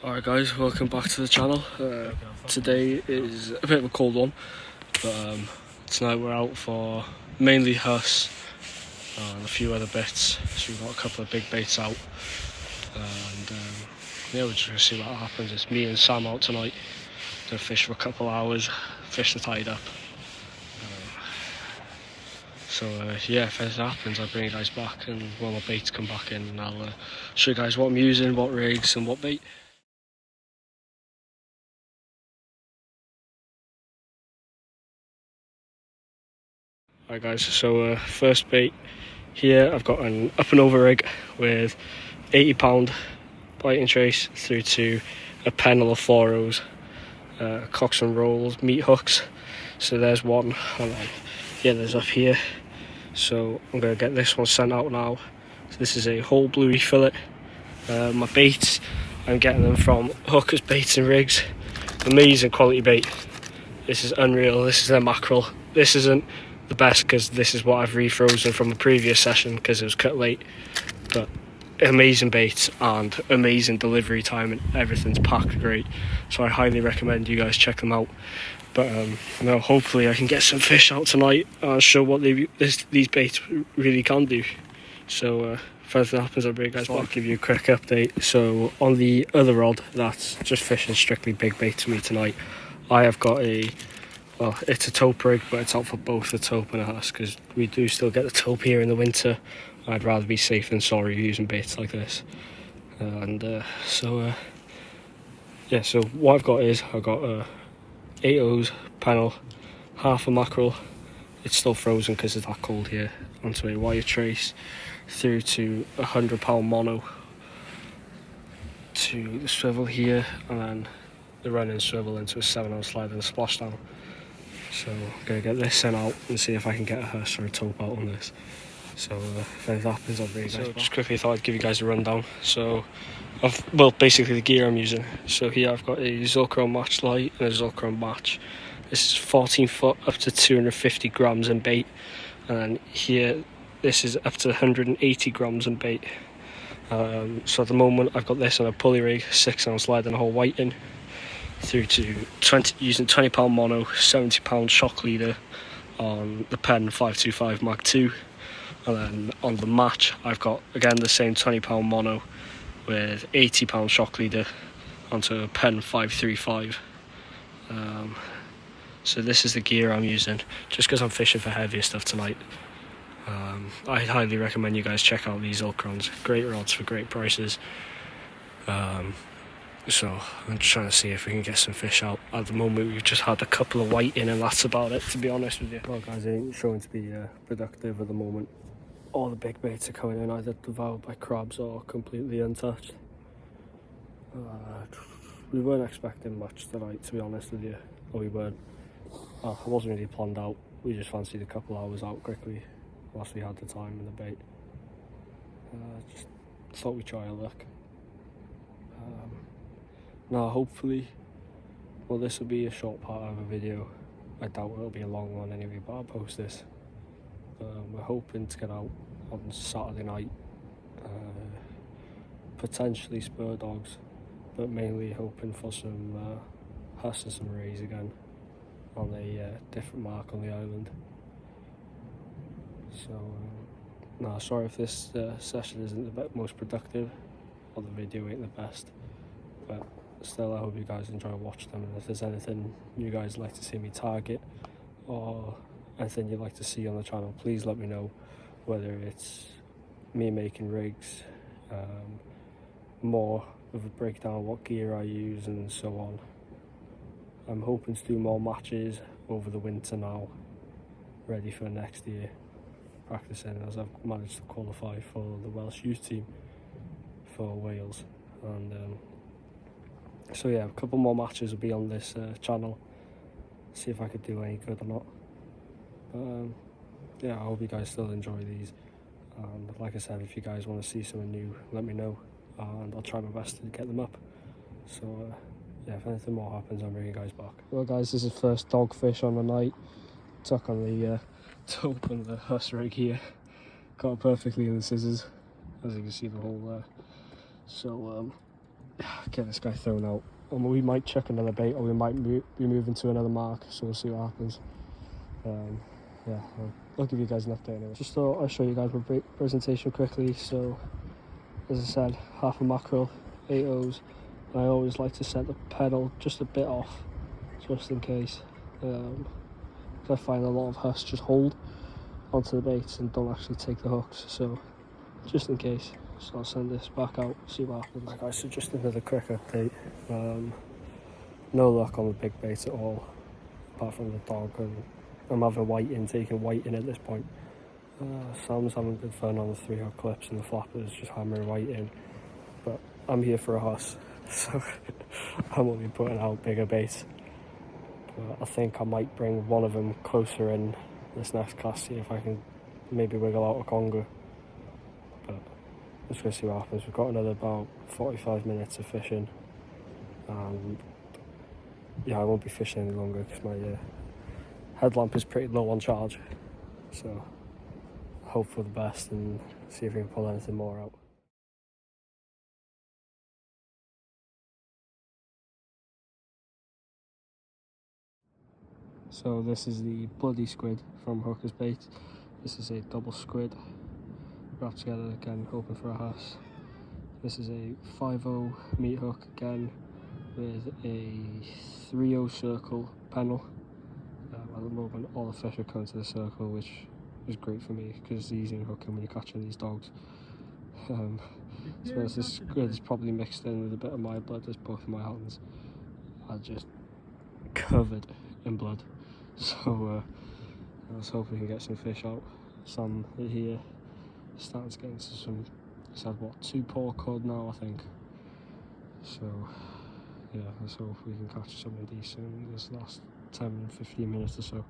Alright guys, welcome back to the channel. Today is a bit of a cold one, but tonight we're out for mainly Huss and a few other bits. So we've got a couple of big baits out, and yeah, we're just going to see what happens. It's me and Sam out tonight. Gonna fish for a couple of hours, fish are tied up. Yeah, if anything happens, I'll bring you guys back, and when my baits come back in, and I'll show you guys what I'm using, what rigs and what bait. Alright guys, so first bait here, I've got an up and over rig with £80 biting trace through to a panel of 4-0s, cocks and rolls, meat hooks. So there's one, and then yeah, there's up here. So I'm going to get this one sent out now. So this is a whole bluey fillet. My baits, I'm getting them from Hookers Baits and Rigs. Amazing quality bait. This is unreal. This is their mackerel. This isn't the best because this is what I've refrozen from a previous session because it was cut late, but amazing baits and amazing delivery time, and everything's packed great, so I highly recommend you guys check them out. But no, hopefully I can get some fish out tonight and show what these baits really can do. So if anything happens, I'll bring you guys back. I'll give you a quick update. So on the other rod that's just fishing strictly big baits for me tonight, I have got well, it's a taupe rig, but it's out for both the taupe and a Huss because we do still get the taupe here in the winter. I'd rather be safe than sorry using baits like this. Yeah, so what I've got is I've got 8 O's panel, half a mackerel. It's still frozen because it's that cold here. Onto a wire trace through to a £100 mono to the swivel here, and then the running swivel into a 7-0 slide and a splashdown. So I'm going to get this sent out and see if I can get a Huss or a taupe out on this. So if anything happens, I'll bring you guys back. Just quickly thought I'd give you guys a rundown. So basically the gear I'm using. So here I've got a Zilchrome match light and a Zilchrome match. This is 14 foot up to 250 grams in bait. And then here, this is up to 180 grams in bait. So at the moment I've got this on a pulley rig, 6-ounce slide and a whole whiting, through to using £20 mono, £70 shock leader on the Pen 525 Mark II, and then on the match I've got again the same £20 mono with £80 shock leader onto a Pen 535. So this is the gear I'm using, just because I'm fishing for heavier stuff tonight. I highly recommend you guys check out these Zilchroms. Great rods for great prices. So I'm just trying to see if we can get some fish out. At the moment we've just had a couple of whiting and that's about it, to be honest with you. Well guys, it ain't showing to be productive at the moment. All the big baits are coming in either devoured by crabs or completely untouched. We weren't expecting much tonight, to be honest with you. Or we weren't. It wasn't really planned out. We just fancied a couple hours out quickly whilst we had the time and the bait. Just thought we'd try our luck. Now hopefully, well, this will be a short part of a video. I doubt it'll be a long one anyway, but I'll post this. We're hoping to get out on Saturday night, potentially spur dogs, but mainly hoping for some Huss and some rays again on a different mark on the island. So sorry if this session isn't the most productive or the video ain't the best, but still I hope you guys enjoy watching them, and if there's anything you guys like to see me target or anything you'd like to see on the channel, please let me know, whether it's me making rigs, more of a breakdown of what gear I use and so on. I'm hoping to do more matches over the winter now, ready for next year, practicing, as I've managed to qualify for the Welsh youth team for Wales. And so yeah, a couple more matches will be on this channel, see if I could do any good or not. But yeah, I hope you guys still enjoy these, and like I said, if you guys want to see something new, let me know and I'll try my best to get them up. So yeah, if anything more happens, I'll bring you guys back. Well guys, this is first dogfish on the night. Tuck on the taupe and the Huss rig here. Got it perfectly in the scissors, as you can see the hole there. So get this guy thrown out. And we might chuck another bait, or we might be moving to another mark, so we'll see what happens. Yeah, I'll give you guys an update anyway. Just thought I'll show you guys my presentation quickly. So, as I said, half a mackerel, 8 O's. And I always like to set the pedal just a bit off, just in case. I find a lot of Huss just hold onto the baits and don't actually take the hooks, so just in case. So I'll send this back out, see what happens. Right guys, so just another quick update. No luck on the big baits at all, apart from the dog, and I'm having whiting, taking whiting at this point. Sam's having good fun on the 3-hook clips and the flappers, just hammering whiting. But I'm here for a Huss, so I'm only putting out bigger baits. But I think I might bring one of them closer in this next cast, see if I can maybe wiggle out a conger. But let's go see what happens. We've got another about 45 minutes of fishing, and yeah, I won't be fishing any longer because my headlamp is pretty low on charge, so hope for the best and see if we can pull anything more out. So this is the bloody squid from Hooker's Bait. This is a double squid wrapped together, again hoping for a Huss. This is a 5-0 meat hook again with a 3-0 circle panel. At the moment all the fish are coming to the circle, which is great for me because it's easy to hook in when you're catching these dogs. So this squid is probably mixed in with a bit of my blood, as both of my hands are just covered in blood. So let's hope we can get some fish out. Some here starting to get into some. It's had what, 2 pork cod now, I think. So yeah, let's hope we can catch something decent in this last 10-15 minutes or so.